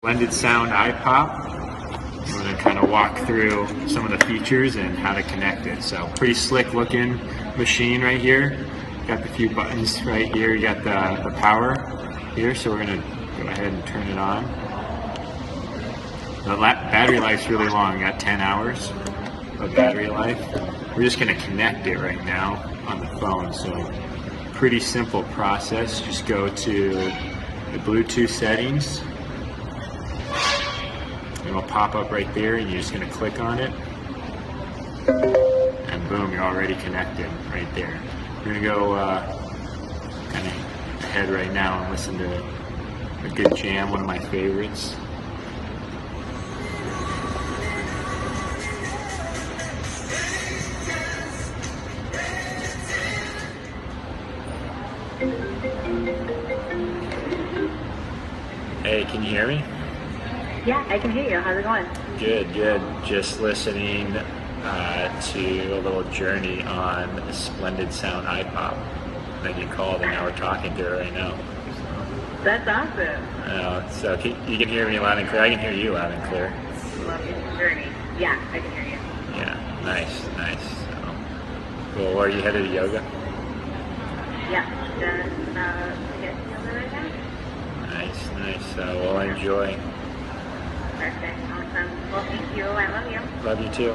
Blended Sound iPop. I'm going to kind of walk through some of the features and how to connect it. So pretty slick looking machine right here. Got the few buttons right here. You got the power here, so we're going to go ahead and turn it on. The battery life's really long. Got 10 hours of battery life. We're just going to connect it right now on the phone. So pretty simple process. Just go to the Bluetooth settings. It'll pop up right there, and you're just going to click on it, and boom, you're already connected right there. We're going to go kind of ahead right now and listen to a good jam, one of my favorites. Hey, can you hear me? Yeah, I can hear you. How's it going? Good, good. Just listening to a little journey on a Splendid Sound iPop that you called, and now we're talking to her right now. That's awesome. So you can hear me loud and clear. I can hear you loud and clear. Love your journey. Yeah, I can hear you. Yeah, nice, nice. So, cool. Where are you headed to yoga? Yeah, just get yoga right now. Nice, nice. Well, enjoy. Perfect. Awesome. Well, thank you. I love you. Love you too.